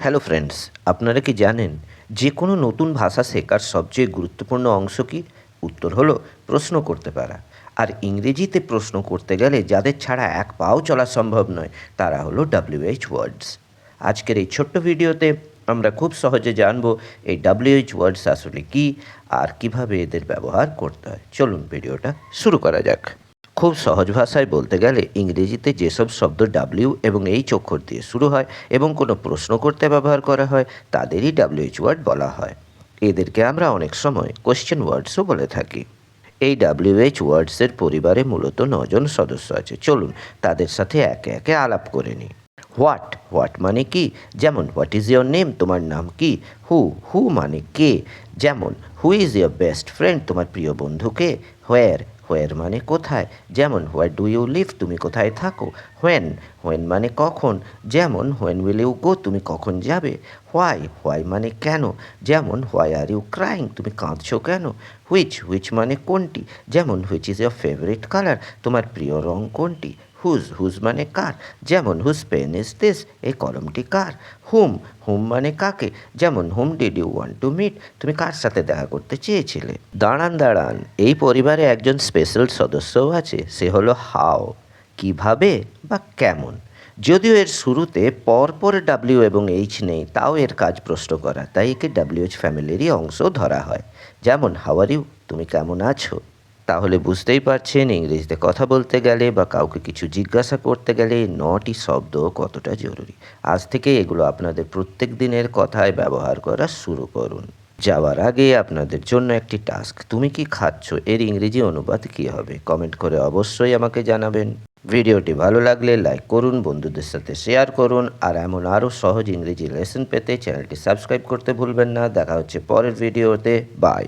Hello friends, আপনারা কি জানেন যে কোনো নতুন ভাষা শেখার সবচেয়ে গুরুত্বপূর্ণ অংশ কী? উত্তর হলো প্রশ্ন করতে পারা। আর ইংরেজিতে প্রশ্ন করতে গেলে যাদের ছাড়া এক পাও চলা সম্ভব নয় তারা হলো WH ওয়ার্ডস। আজকের এই ছোট্ট ভিডিওতে আমরা খুব সহজে জানব এই WH ওয়ার্ডস আসলে কী আর কিভাবে এদের ব্যবহার করতে হয়। চলুন ভিডিওটা শুরু করা যাক। খুব সহজ ভাষায় বলতে গেলে ইংরেজিতে যেসব শব্দ ডাব্লিউ এবং এইচ অক্ষর দিয়ে শুরু হয় এবং কোনো প্রশ্ন করতে ব্যবহার করা হয় তাদেরই WH ওয়ার্ড বলা হয়। এদেরকে আমরা অনেক সময় কোশ্চেন ওয়ার্ডসও বলে থাকি। এই WH ওয়ার্ডসের পরিবারে মূলত 9জন সদস্য আছে। চলুন তাদের সাথে একে একে আলাপ করে নিই। হোয়াট মানে কি? যেমন হোয়াট ইজ ইয়োর নেম, তোমার নাম কি? হু মানে কে? যেমন who is your best friend, তোমার প্রিয় বন্ধু কে? হোয়ার মানে কোথায়? যেমন হোয়ার ডু ইউ লিভ, তুমি কোথায় থাকো? হোয়েন মানে কখন? যেমন হোয়েন উইল ইউ গো, তুমি কখন যাবে? হোয়াই মানে কেন? যেমন হোয়াই আর ইউ ক্রাইং, তুমি কাঁদছো কেন? হুইচ মানে কোনটি? যেমন which is your favourite colour, তোমার প্রিয় রং কোনটি? হুজ মানে কার? যেমন হুজ পেন ইজ দিস, এই কলমটি কার? হুম মানে কাকে? যেমন hmm did you want to meet, তুমি কার সাথে দেখা করতে চেয়েছিলে? দাঁড়ান, এই পরিবারে একজন স্পেশাল সদস্যও আছে, সে হলো হাও, কিভাবে বা কেমন। যদিও এর শুরুতে পরপর ডাব্লিউ এবং এইচ নেই, তাও এর কাজ প্রশ্ন করা, তাই একে WH ফ্যামিলিরই অংশ ধরা হয়। যেমন হাউ আর ইউ, তুমি কেমন আছো? তাহলে বুঝতেই পারছেন ইংরেজিতে কথা বলতে গেলে বা কাউকে কিছু জিজ্ঞাসা করতে গেলে এই 9টি শব্দ কতটা জরুরি। আজ থেকে এগুলো আপনাদের প্রত্যেক দিনের কথায় ব্যবহার করা শুরু করুন। যাওয়ার আগে আপনাদের জন্য একটি টাস্ক, তুমি কি খাচ্ছ এর ইংরেজি অনুবাদ কী হবে? কমেন্ট করে অবশ্যই আমাকে জানাবেন। ভিডিওটি ভালো লাগলে লাইক করুন, বন্ধুদের সাথে শেয়ার করুন, আর এমন আরও সহজ ইংরেজি লেসন পেতে চ্যানেলটি সাবস্ক্রাইব করতে ভুলবেন না। দেখা হচ্ছে পরের ভিডিওতে। বাই।